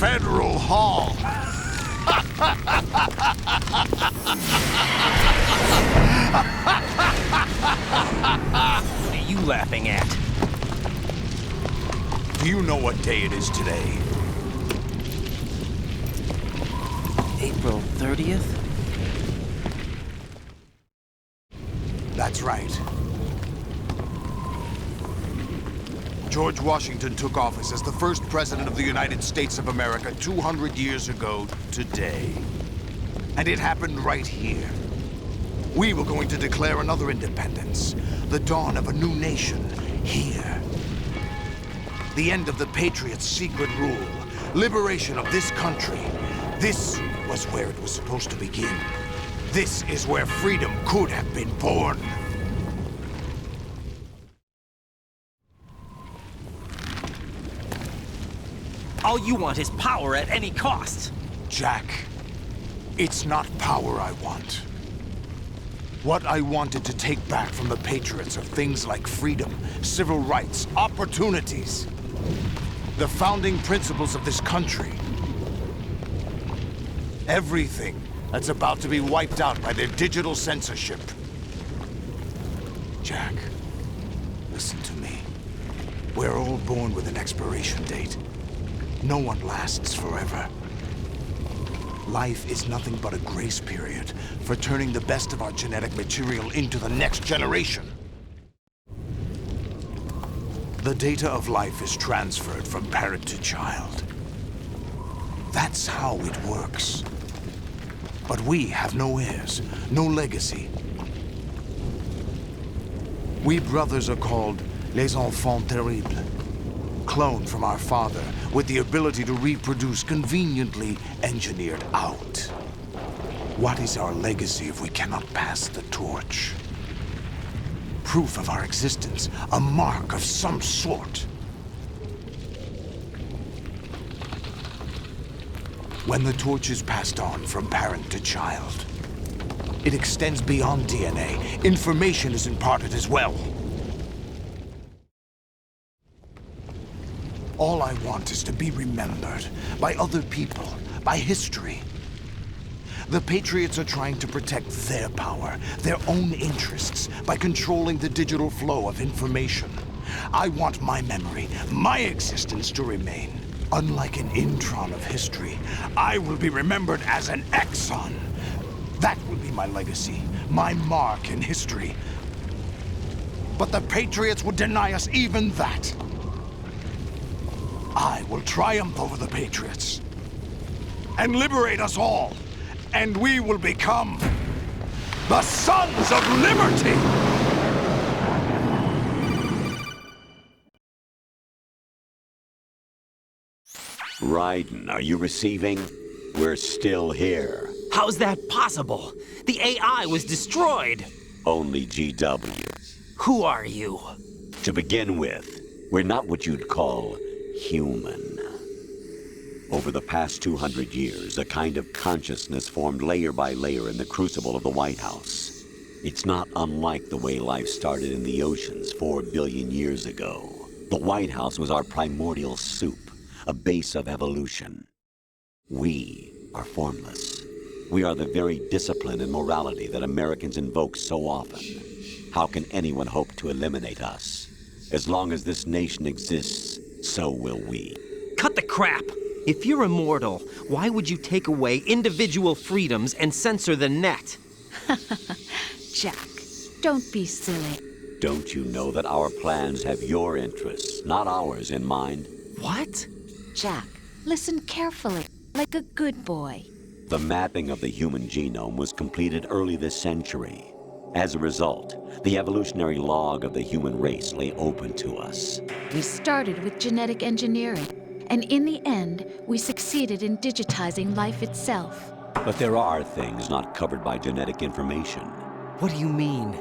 Federal Hall. What are you laughing at? Do you know what day it is today? April 30th? That's right. George Washington took office as the first president of the United States of America 200 years ago today. And it happened right here. We were going to declare another independence, the dawn of a new nation, here. The end of the Patriots' secret rule, liberation of this country. This was where it was supposed to begin. This is where freedom could have been born. All you want is power at any cost. Jack, it's not power I want. What I wanted to take back from the Patriots are things like freedom, civil rights, opportunities. The founding principles of this country. Everything that's about to be wiped out by their digital censorship. Jack, listen to me. We're all born with an expiration date. No one lasts forever. Life is nothing but a grace period for turning the best of our genetic material into the next generation. The data of life is transferred from parent to child. That's how it works. But we have no heirs, no legacy. We brothers are called les enfants terribles. Cloned from our father, with the ability to reproduce conveniently engineered out. What is our legacy if we cannot pass the torch? Proof of our existence, a mark of some sort. When the torch is passed on from parent to child, it extends beyond DNA. Information is imparted as well. All I want is to be remembered by other people, by history. The Patriots are trying to protect their power, their own interests, by controlling the digital flow of information. I want my memory, my existence to remain. Unlike an intron of history, I will be remembered as an exon. That will be my legacy, my mark in history. But the Patriots would deny us even that. I will triumph over the Patriots and liberate us all, and we will become the Sons of Liberty! Raiden, are you receiving? We're still here. How's that possible? The AI was destroyed. Only GW. Who are you? To begin with, we're not what you'd call human. Over the past 200 years, a kind of consciousness formed layer by layer in the crucible of the White House. It's not unlike the way life started in the oceans 4 billion years ago. The White House was our primordial soup, a base of evolution. We are formless. We are the very discipline and morality that Americans invoke so often. How can anyone hope to eliminate us? As long as this nation exists, so will we. Cut the crap! If you're immortal, why would you take away individual freedoms and censor the net? Jack, don't be silly. Don't you know that our plans have your interests, not ours, in mind? What? Jack, listen carefully, like a good boy. The mapping of the human genome was completed early this century. As a result, the evolutionary log of the human race lay open to us. We started with genetic engineering, and in the end, we succeeded in digitizing life itself. But there are things not covered by genetic information. What do you mean?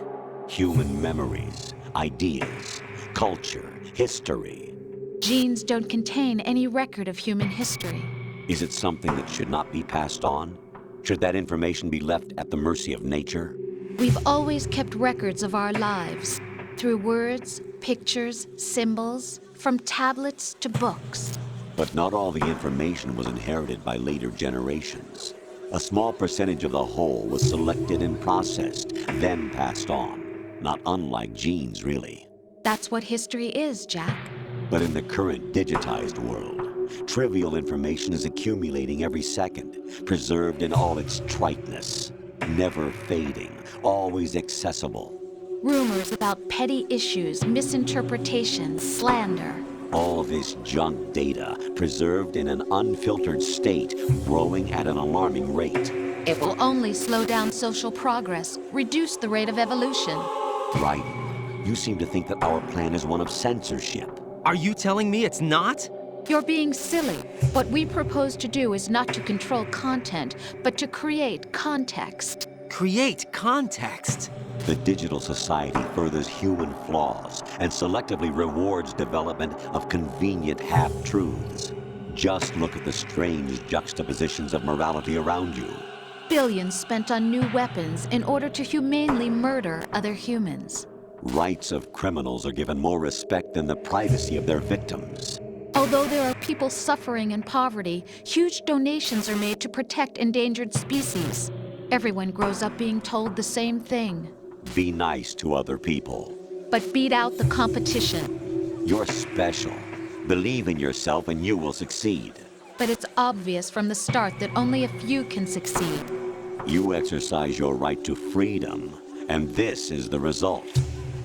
Human memories, ideas, culture, history. Genes don't contain any record of human history. Is it something that should not be passed on? Should that information be left at the mercy of nature? We've always kept records of our lives, through words, pictures, symbols, from tablets to books. But not all the information was inherited by later generations. A small percentage of the whole was selected and processed, then passed on. Not unlike genes, really. That's what history is, Jack. But in the current digitized world, trivial information is accumulating every second, preserved in all its triteness, never fading, always accessible. Rumors about petty issues, misinterpretations, slander. All this junk data, preserved in an unfiltered state, growing at an alarming rate. It will only slow down social progress, reduce the rate of evolution. Right. You seem to think that our plan is one of censorship. Are you telling me it's not? You're being silly. What we propose to do is not to control content, but to create context. Create context. The digital society furthers human flaws and selectively rewards development of convenient half-truths. Just look at the strange juxtapositions of morality around you. Billions spent on new weapons in order to humanely murder other humans. Rights of criminals are given more respect than the privacy of their victims. Although there are people suffering in poverty, huge donations are made to protect endangered species. Everyone grows up being told the same thing. Be nice to other people. But beat out the competition. You're special. Believe in yourself and you will succeed. But it's obvious from the start that only a few can succeed. You exercise your right to freedom, and this is the result.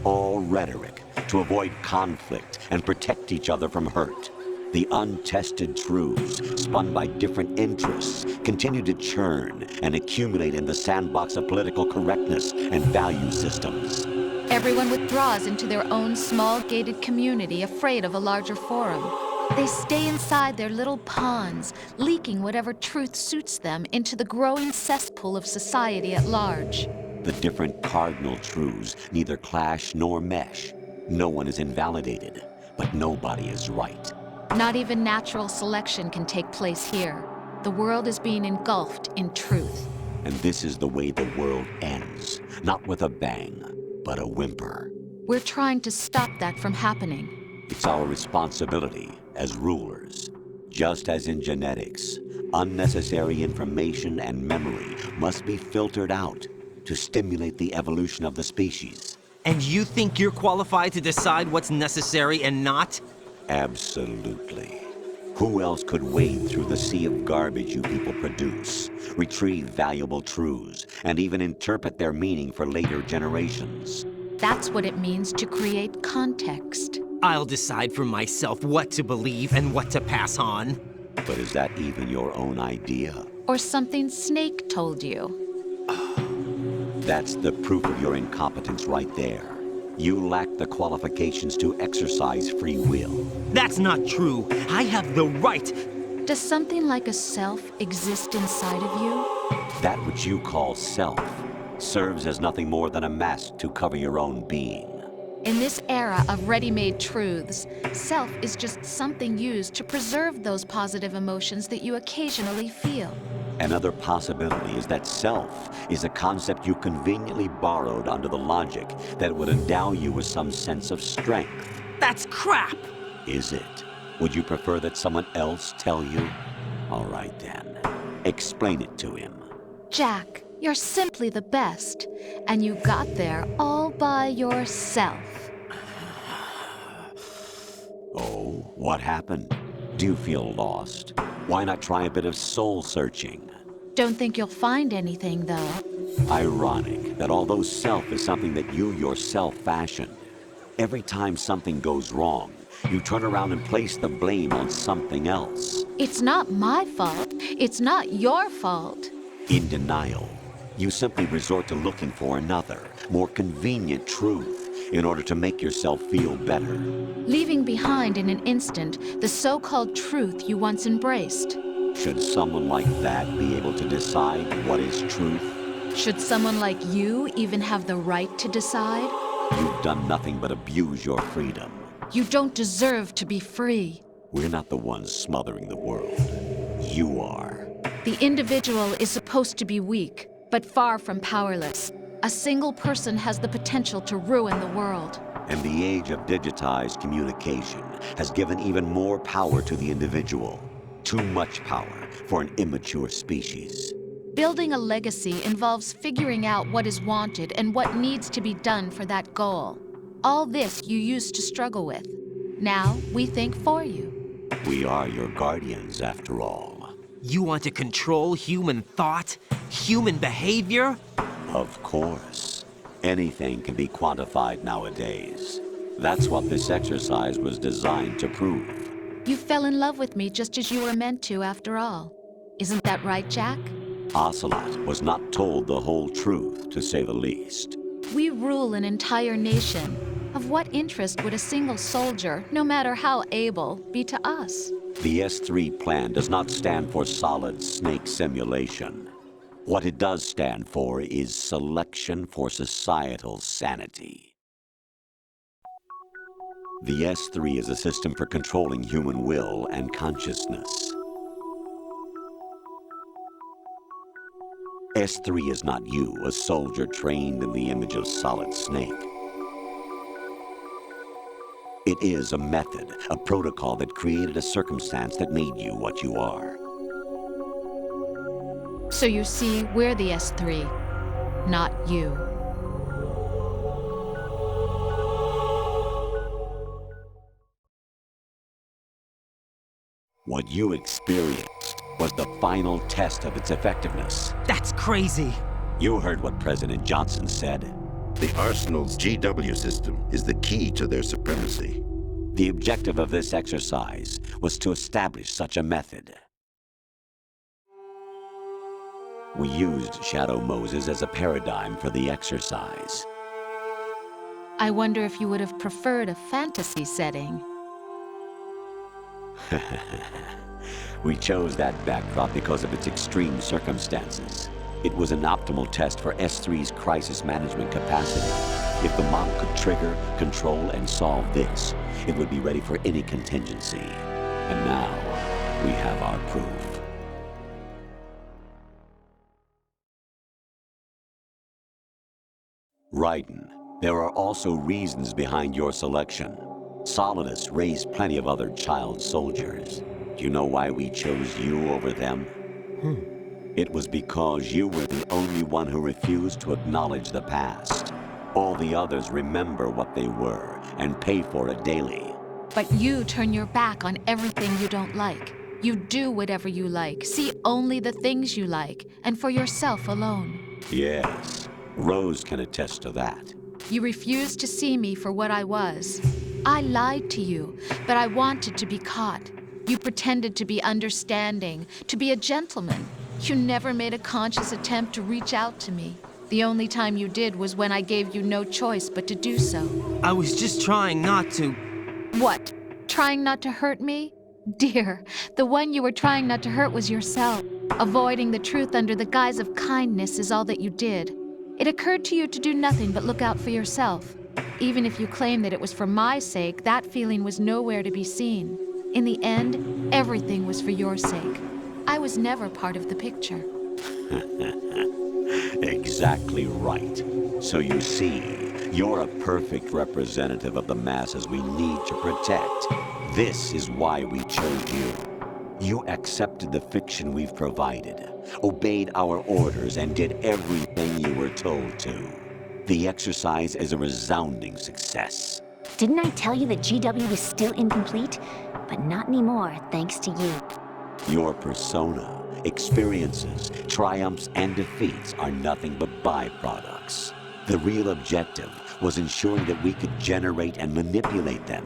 All rhetoric to avoid conflict and protect each other from hurt. The untested truths, spun by different interests, continue to churn and accumulate in the sandbox of political correctness and value systems. Everyone withdraws into their own small gated community, afraid of a larger forum. They stay inside their little ponds, leaking whatever truth suits them into the growing cesspool of society at large. The different cardinal truths neither clash nor mesh. No one is invalidated, but nobody is right. Not even natural selection can take place here. The world is being engulfed in truth. And this is the way the world ends. Not with a bang, but a whimper. We're trying to stop that from happening. It's our responsibility as rulers. Just as in genetics, unnecessary information and memory must be filtered out to stimulate the evolution of the species. And you think you're qualified to decide what's necessary and not? Absolutely. Who else could wade through the sea of garbage you people produce, retrieve valuable truths, and even interpret their meaning for later generations? That's what it means to create context. I'll decide for myself what to believe and what to pass on. But is that even your own idea? Or something Snake told you. That's the proof of your incompetence right there. You lack the qualifications to exercise free will. That's not true. I have the right. Does something like a self exist inside of you? That which you call self serves as nothing more than a mask to cover your own being. In this era of ready-made truths, self is just something used to preserve those positive emotions that you occasionally feel. Another possibility is that self is a concept you conveniently borrowed under the logic that would endow you with some sense of strength. That's crap! Is it? Would you prefer that someone else tell you? All right then. Explain it to him. Jack, you're simply the best, and you got there all by yourself. Oh, what happened? Do you feel lost? Why not try a bit of soul searching? Don't think you'll find anything, though. Ironic that although self is something that you yourself fashioned, every time something goes wrong, you turn around and place the blame on something else. It's not my fault. It's not your fault. In denial, you simply resort to looking for another, more convenient truth in order to make yourself feel better. Leaving behind in an instant the so-called truth you once embraced. Should someone like that be able to decide what is truth? Should someone like you even have the right to decide? You've done nothing but abuse your freedom. You don't deserve to be free. We're not the ones smothering the world. You are. The individual is supposed to be weak, but far from powerless. A single person has the potential to ruin the world. And the age of digitized communication has given even more power to the individual. Too much power for an immature species. Building a legacy involves figuring out what is wanted and what needs to be done for that goal. All this you used to struggle with. Now we think for you. We are your guardians, after all. You want to control human thought? Human behavior? Of course. Anything can be quantified nowadays. That's what this exercise was designed to prove. You fell in love with me just as you were meant to, after all. Isn't that right, Jack? Ocelot was not told the whole truth, to say the least. We rule an entire nation. Of what interest would a single soldier, no matter how able, be to us? The S3 plan does not stand for solid snake simulation. What it does stand for is selection for societal sanity. The S3 is a system for controlling human will and consciousness. S3 is not you, a soldier trained in the image of Solid Snake. It is a method, a protocol that created a circumstance that made you what you are. So you see, we're the S3, not you. What you experienced was the final test of its effectiveness. That's crazy. You heard what President Johnson said. The Arsenal's GW system is the key to their supremacy. The objective of this exercise was to establish such a method. We used Shadow Moses as a paradigm for the exercise. I wonder if you would have preferred a fantasy setting. We chose that backdrop because of its extreme circumstances. It was an optimal test for S3's crisis management capacity. If the model could trigger, control, and solve this, it would be ready for any contingency. And now, we have our proof. Raiden, there are also reasons behind your selection. Solidus raised plenty of other child soldiers. Do you know why we chose you over them? It was because you were the only one who refused to acknowledge the past. All the others remember what they were and pay for it daily. But you turn your back on everything you don't like. You do whatever you like, see only the things you like, and for yourself alone. Yes, Rose can attest to that. You refused to see me for what I was. I lied to you, but I wanted to be caught. You pretended to be understanding, to be a gentleman. You never made a conscious attempt to reach out to me. The only time you did was when I gave you no choice but to do so. I was just trying not to. What? Trying not to hurt me? Dear, the one you were trying not to hurt was yourself. Avoiding the truth under the guise of kindness is all that you did. It occurred to you to do nothing but look out for yourself. Even if you claim that it was for my sake, that feeling was nowhere to be seen. In the end, everything was for your sake. I was never part of the picture. Exactly right. So you see, you're a perfect representative of the masses we need to protect. This is why we chose you. You accepted the fiction we've provided, obeyed our orders, and did everything you were told to. The exercise is a resounding success. Didn't I tell you that GW was still incomplete? But not anymore, thanks to you. Your persona, experiences, triumphs, and defeats are nothing but byproducts. The real objective was ensuring that we could generate and manipulate them.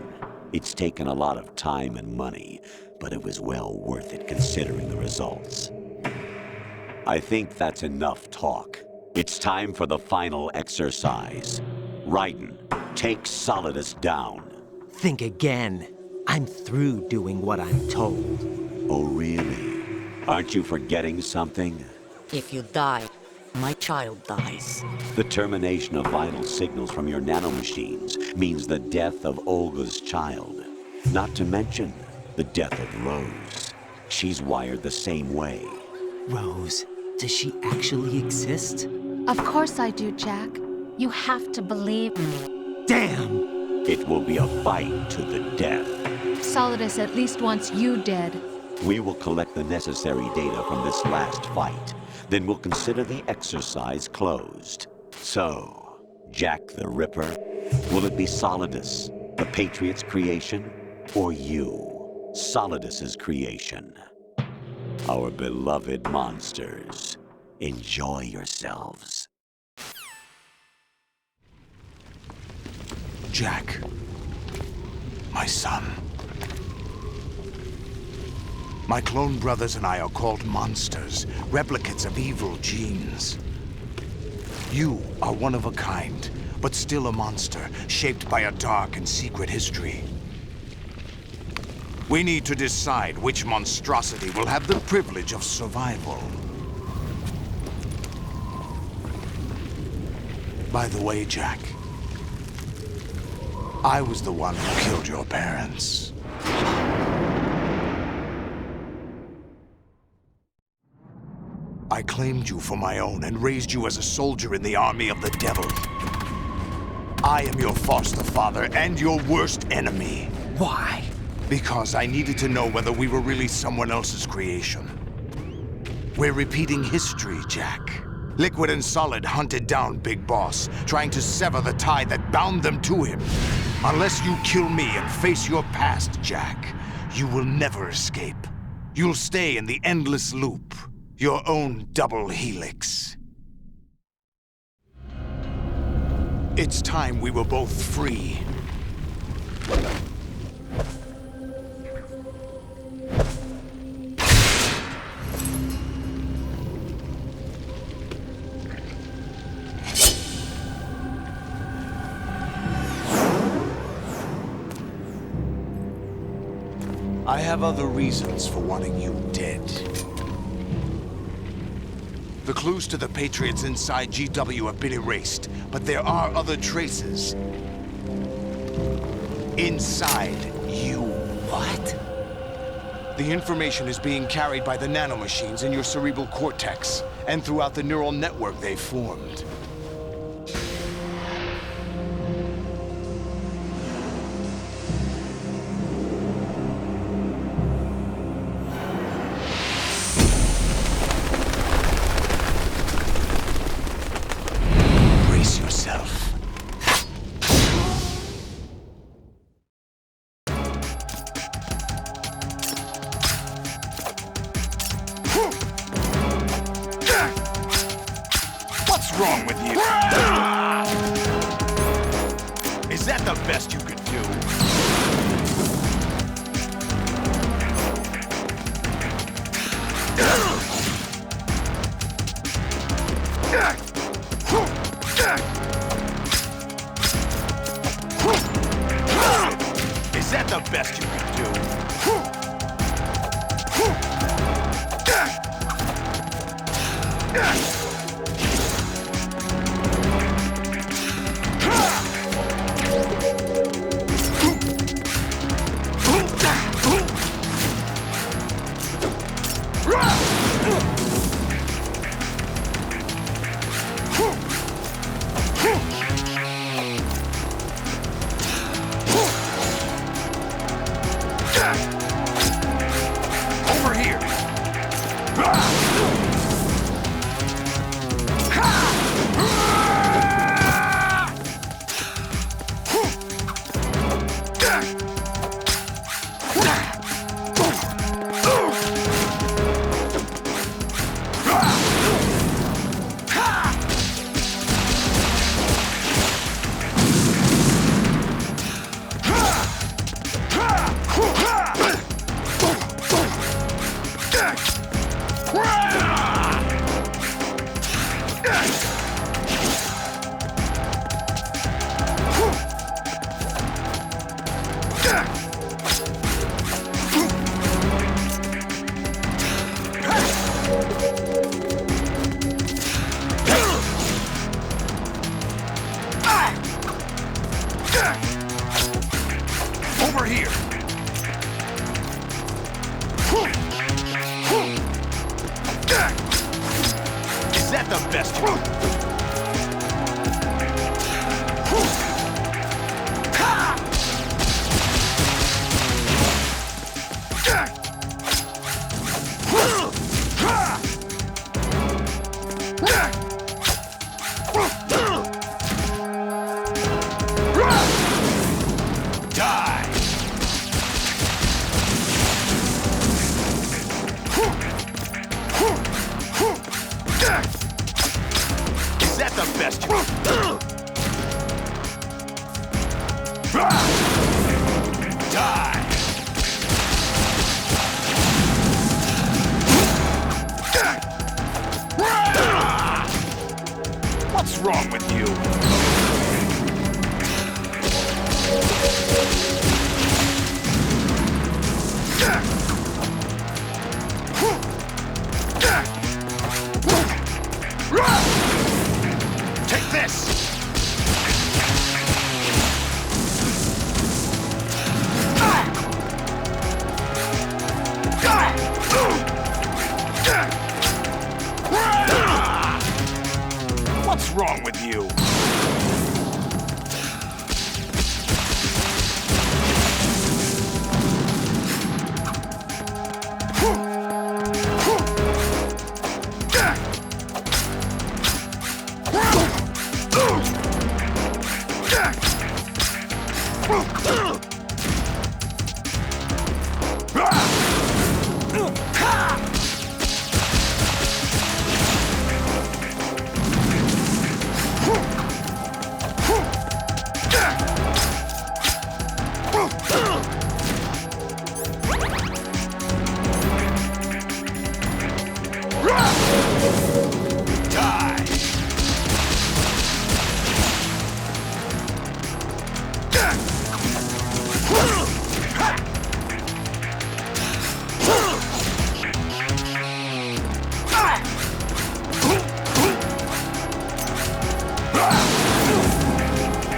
It's taken a lot of time and money, but it was well worth it considering the results. I think that's enough talk. It's time for the final exercise. Raiden, take Solidus down. Think again. I'm through doing what I'm told. Oh, really? Aren't you forgetting something? If you die, my child dies. The termination of vital signals from your nanomachines means the death of Olga's child. Not to mention the death of Rose. She's wired the same way. Rose, does she actually exist? Of course I do, Jack. You have to believe me. Damn! It will be a fight to the death. Solidus at least wants you dead. We will collect the necessary data from this last fight. Then we'll consider the exercise closed. So, Jack the Ripper, will it be Solidus, the Patriot's creation, or you, Solidus's creation? Our beloved monsters, enjoy yourselves. Jack, my son. My clone brothers and I are called monsters, replicates of evil genes. You are one of a kind, but still a monster, shaped by a dark and secret history. We need to decide which monstrosity will have the privilege of survival. By the way, Jack, I was the one who killed your parents. I claimed you for my own and raised you as a soldier in the army of the devil. I am your foster father and your worst enemy. Why? Because I needed to know whether we were really someone else's creation. We're repeating history, Jack. Liquid and Solid hunted down Big Boss, trying to sever the tie that bound them to him. Unless you kill me and face your past, Jack, you will never escape. You'll stay in the endless loop. Your own double helix. It's time we were both free. I have other reasons for wanting you dead. The clues to the Patriots inside GW have been erased, but there are other traces. Inside you. What? The information is being carried by the nanomachines in your cerebral cortex, and throughout the neural network they formed. What's wrong with you? Is that the best you could do? Is that the best you could do? Over here! Over here! Is that the best you can do? wrong with you? Take this! What's wrong with you?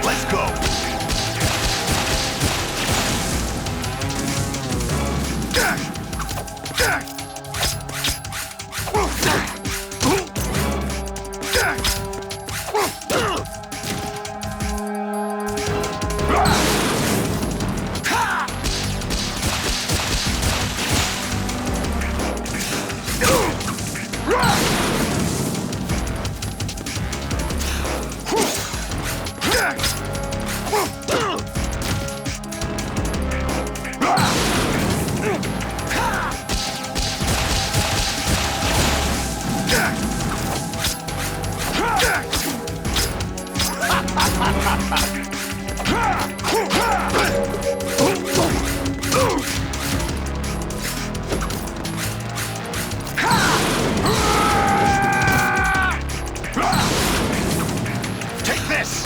Let's go! Take this!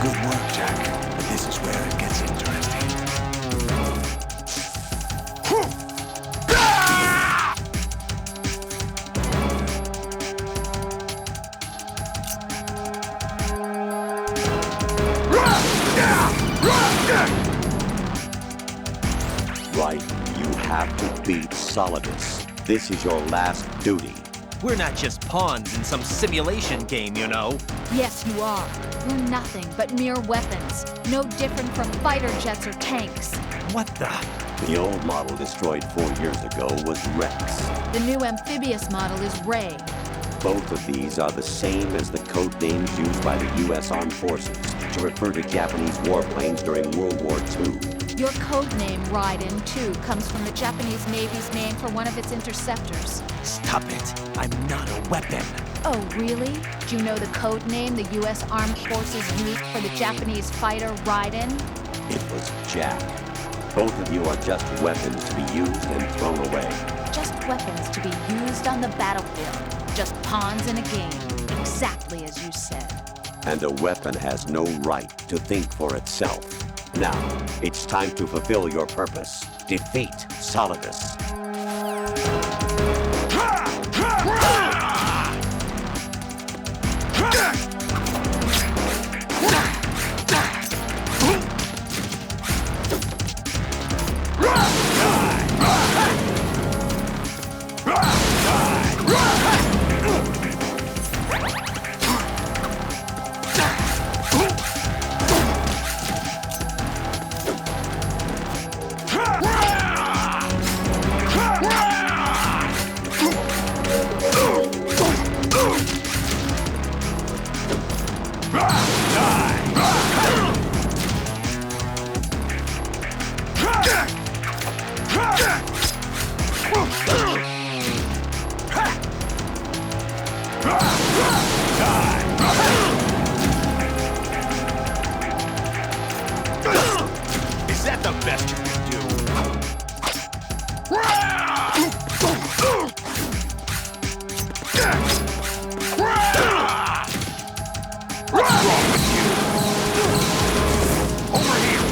Good work, Jack. But this is where it gets interesting. Right, you have to beat Solidus. This is your last duty. We're not just pawns in some simulation game, you know. Yes, you are. You're nothing but mere weapons. No different from fighter jets or tanks. What the? The old model destroyed 4 years ago was Rex. The new amphibious model is Ray. Both of these are the same as the code names used by the U.S. Armed Forces to refer to Japanese warplanes during World War II. Your code name, Raiden, too, comes from the Japanese Navy's name for one of its interceptors. Stop it. I'm not a weapon. Oh, really? Do you know the code name the U.S. Armed Forces used for the Japanese fighter Raiden? It was Jack. Both of you are just weapons to be used and thrown away. Just weapons to be used on the battlefield. Just pawns in a game. Exactly as you said. And a weapon has no right to think for itself. Now, it's time to fulfill your purpose. Defeat Solidus. Is that the best you can What's wrong with you? Over here!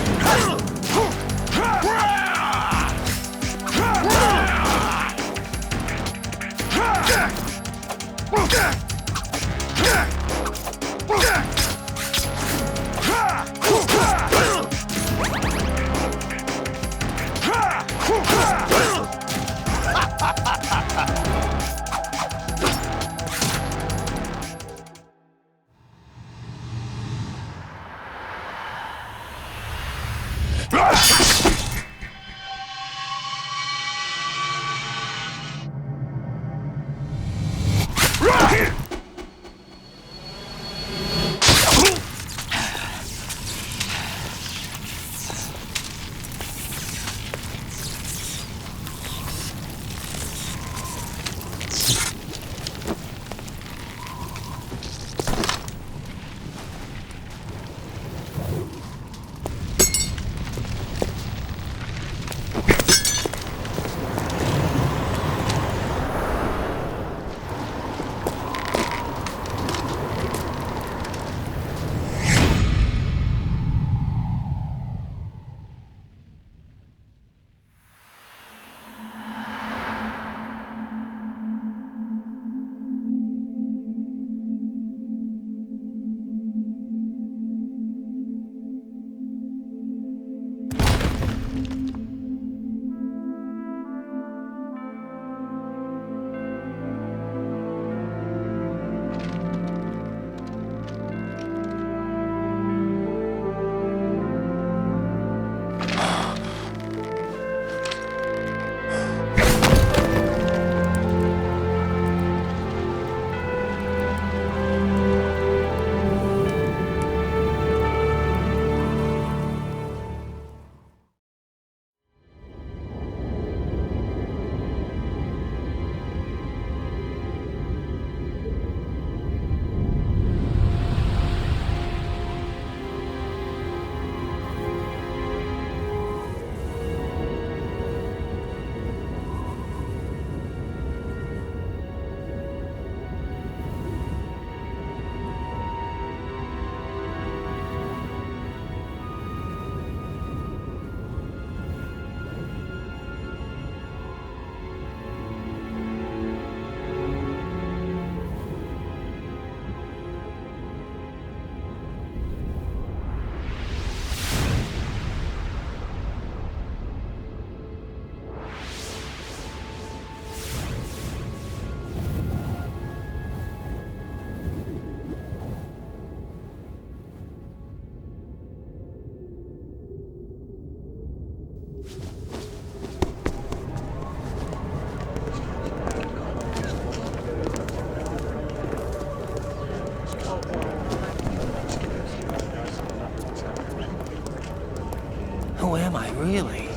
Who am I, really?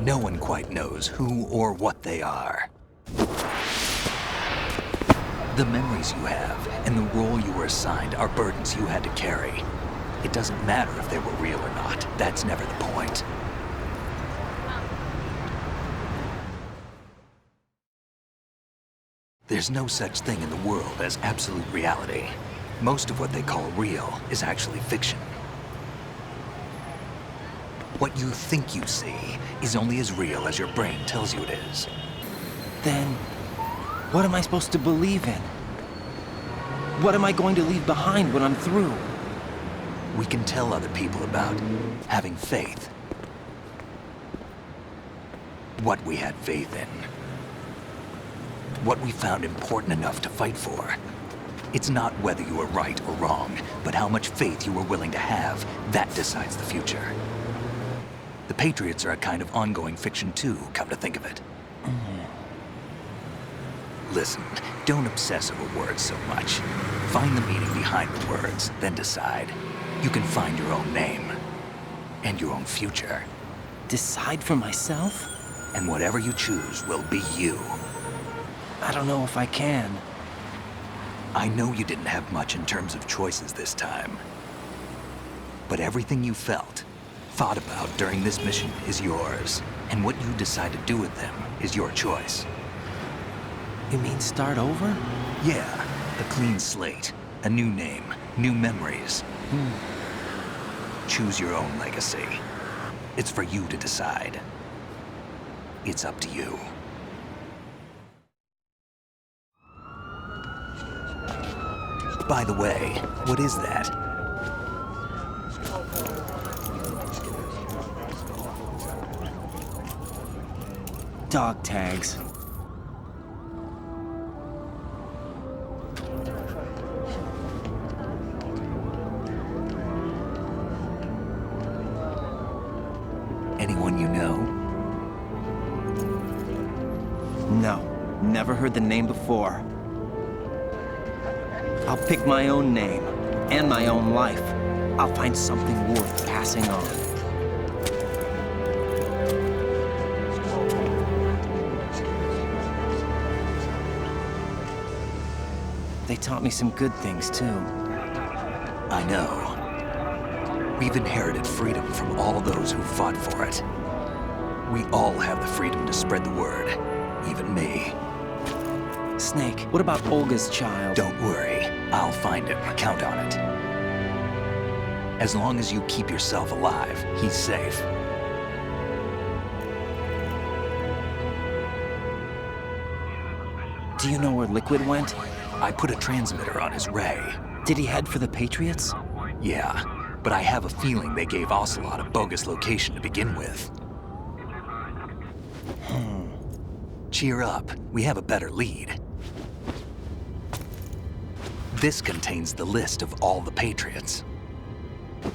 No one quite knows who or what they are. The memories you have and the role you were assigned are burdens you had to carry. It doesn't matter if they were real or not. That's never the point. There's no such thing in the world as absolute reality. Most of what they call real is actually fiction. What you think you see is only as real as your brain tells you it is. Then, what am I supposed to believe in? What am I going to leave behind when I'm through? We can tell other people about having faith. What we had faith in. What we found important enough to fight for. It's not whether you were right or wrong, but how much faith you were willing to have. That decides the future. The Patriots are a kind of ongoing fiction too, come to think of it. Listen, don't obsess over words so much. Find the meaning behind the words, then decide. You can find your own name. And your own future. Decide for myself? And whatever you choose will be you. I don't know if I can. I know you didn't have much in terms of choices this time. But everything you felt, thought about during this mission is yours. And what you decide to do with them is your choice. You mean start over? Yeah, a clean slate, a new name, New memories. Choose your own legacy. It's for you to decide. It's up to you. By the way, what is that? Dog tags. Anyone you know? No, never heard the name before. I'll pick my own name and my own life. I'll find something worth passing on. They taught me some good things, too. I know. We've inherited freedom from all those who fought for it. We all have the freedom to spread the word, even me. Snake, what about Olga's child? Don't worry, I'll find him. Count on it. As long as you keep yourself alive, he's safe. Do you know where Liquid went? I put a transmitter on his ray. Did he head for the Patriots? Yeah, but I have a feeling they gave Ocelot a bogus location to begin with. Cheer up, we have a better lead. This contains the list of all the Patriots.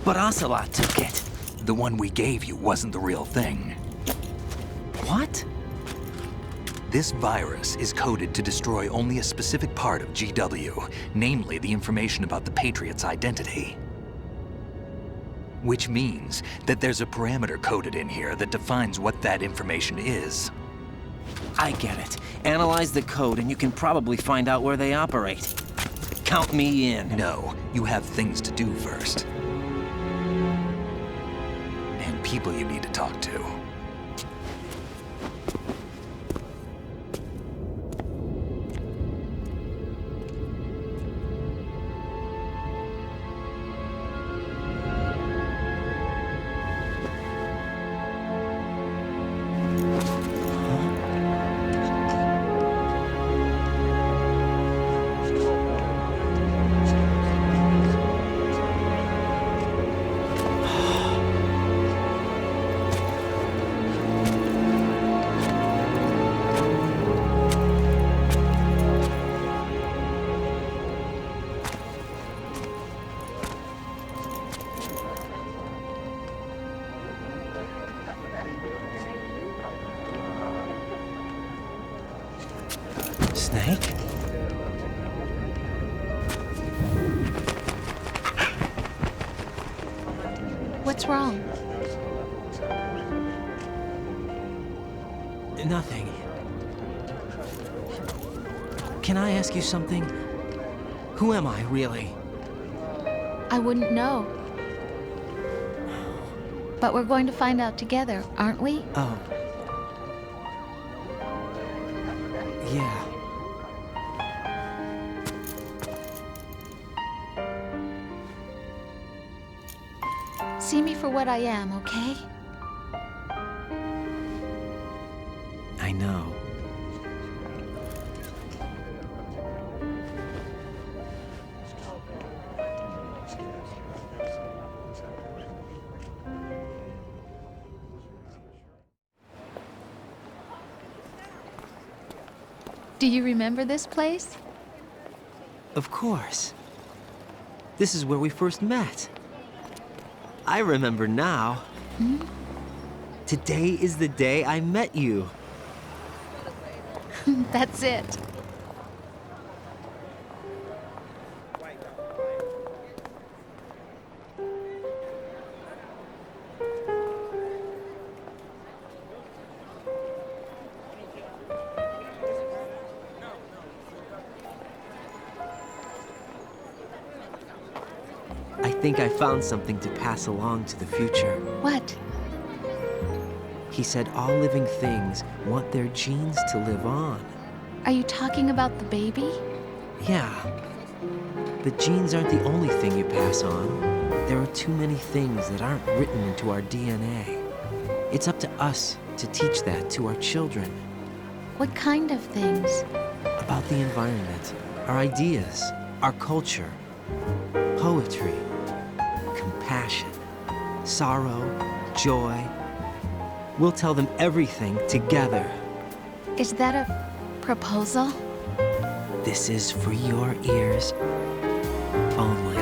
But Ocelot took it. The one we gave you wasn't the real thing. What? This virus is coded to destroy only a specific part of GW, namely the information about the Patriot's identity. Which means that there's a parameter coded in here that defines what that information is. I get it. Analyze the code and you can probably find out where they operate. Count me in. No, you have things to do first. And people you need to talk to. Snake? What's wrong? Nothing. Can I ask you something? Who am I, really? I wouldn't know. But we're going to find out together, aren't we? Oh. Yeah. See me for what I am, okay? I know. Do you remember this place? Of course. This is where we first met. I remember now. Today is the day I met you. That's it. I think I found something to pass along to the future. What? He said all living things want their genes to live on. Are you talking about the baby? Yeah. But genes aren't the only thing you pass on. There are too many things that aren't written into our DNA. It's up to us to teach that to our children. What kind of things? About the environment, our ideas, our culture, poetry, compassion, sorrow, joy. We'll tell them everything together. Is that a proposal? This is for your ears only.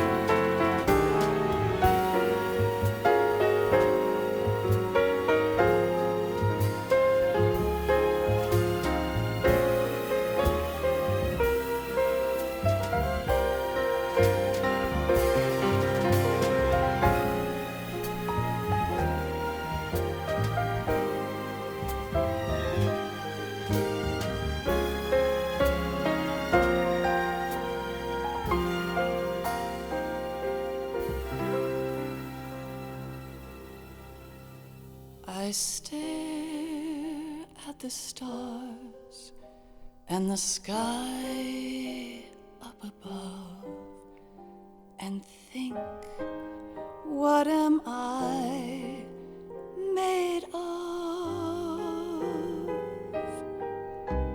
I stare at the stars and the sky up above and think, what am I made of?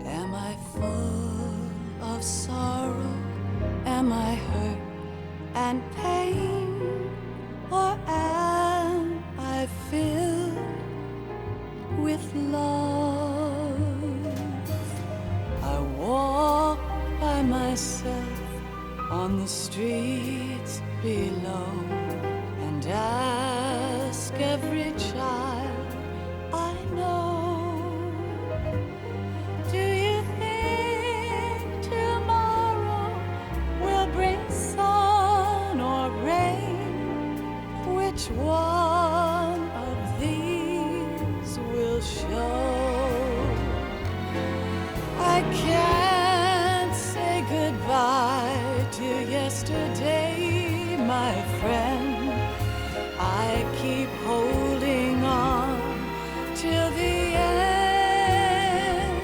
Am I full of sorrow? Am I hurt and pain? Or am I filled with love? I walk by myself on the streets below and ask every child I know, do you think tomorrow will bring sun or rain? Which one of these will show? I can't say goodbye to yesterday, my friend. I keep holding on till the end.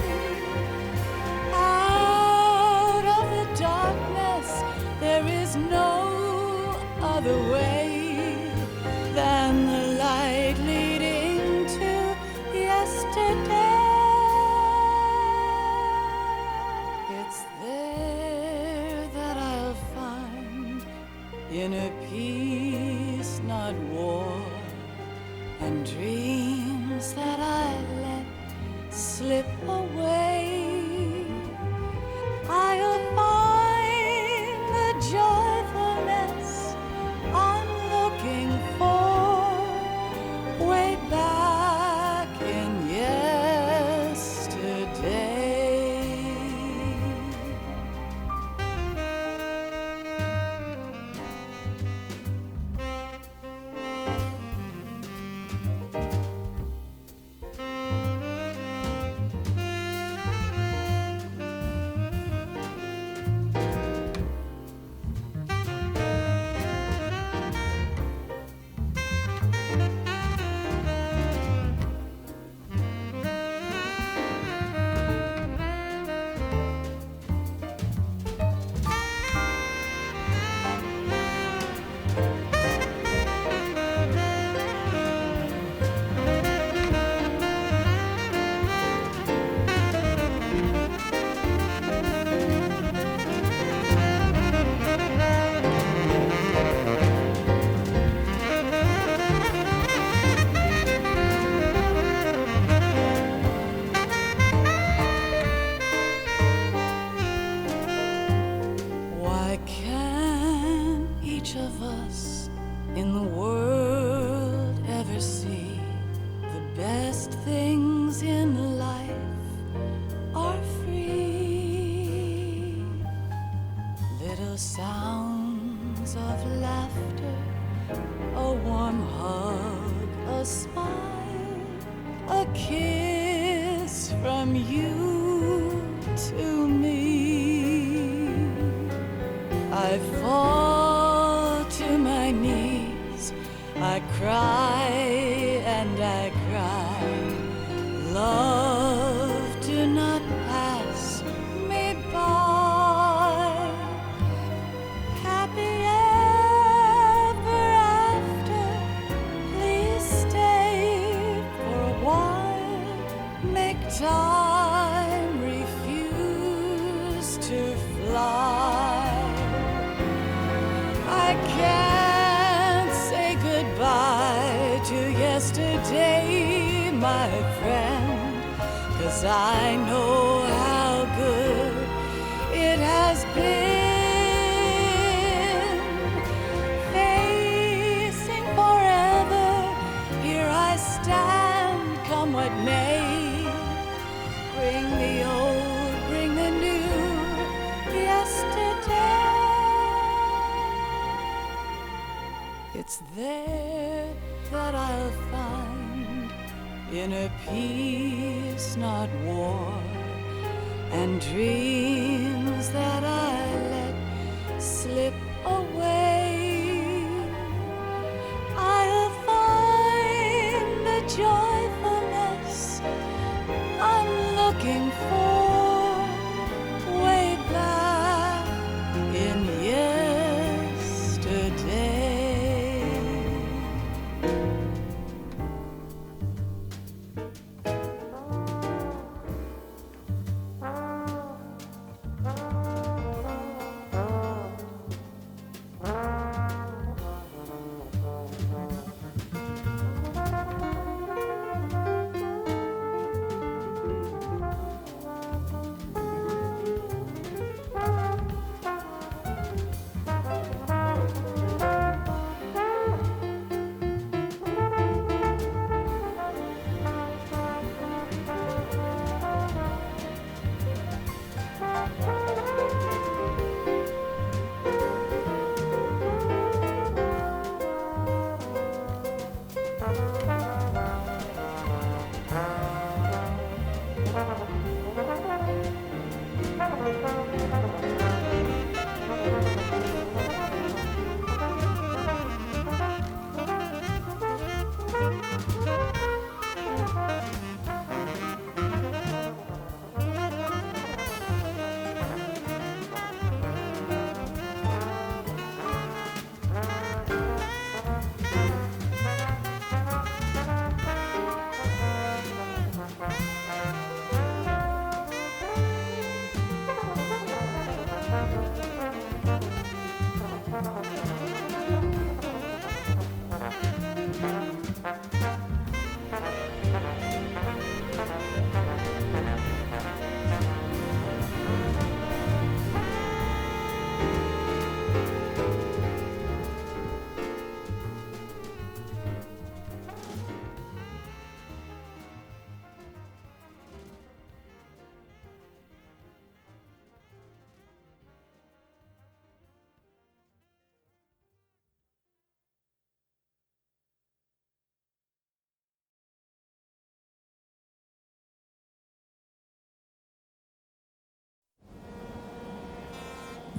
Out of the darkness, there is no other way than the light leading to yesterday. It's there that I'll find inner peace, not war, and dreams that I let slip away. I'll find the joyfulness I'm looking for way back in yesterday. Why can't each of us in the world ever see the best things in life are free? Little sounds of laughter, a warm hug, a smile, a kiss from you to me. I fall to my knees, I cry and I cry. Love, do not pass me by. my friend, 'cause I know how good it has been. Facing forever, here I stand, come what may. Bring the old, bring the new, yesterday. It's there that I'll find inner peace, not war, and dreams that I let slip away. I'll find the joyfulness I'm looking for way back in yesterday.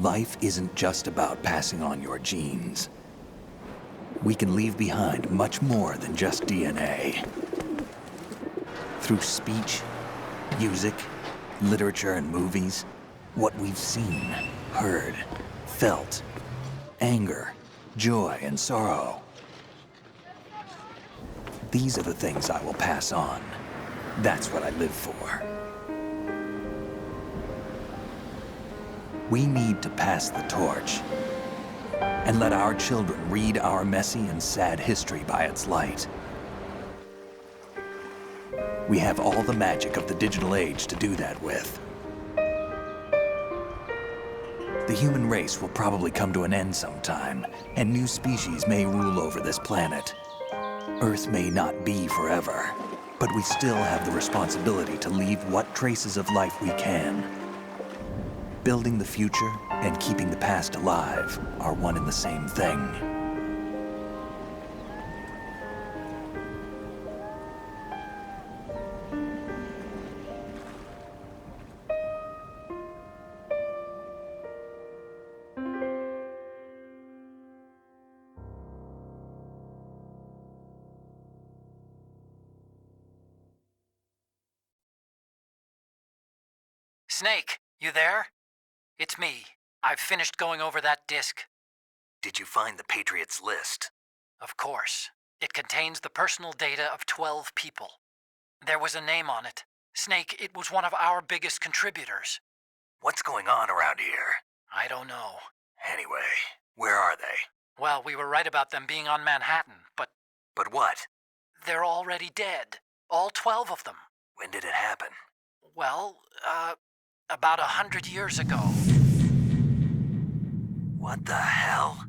Life isn't just about passing on your genes. We can leave behind much more than just DNA. Through speech, music, literature, and movies, what we've seen, heard, felt, anger, joy, and sorrow. These are the things I will pass on. That's what I live for. We need to pass the torch and let our children read our messy and sad history by its light. We have all the magic of the digital age to do that with. The human race will probably come to an end sometime, and new species may rule over this planet. Earth may not be forever, but we still have the responsibility to leave what traces of life we can. Building the future and keeping the past alive are one and the same thing. Snake, you there? It's me. I've finished going over that disk. Did you find the Patriots list? Of course. It contains the personal data of 12 people. There was a name on it. Snake, it was one of our biggest contributors. What's going on around here? I don't know. Anyway, where are they? Well, we were right about them being on Manhattan, but... But what? They're already dead. All 12 of them. When did it happen? Well, about 100 years ago. What the hell?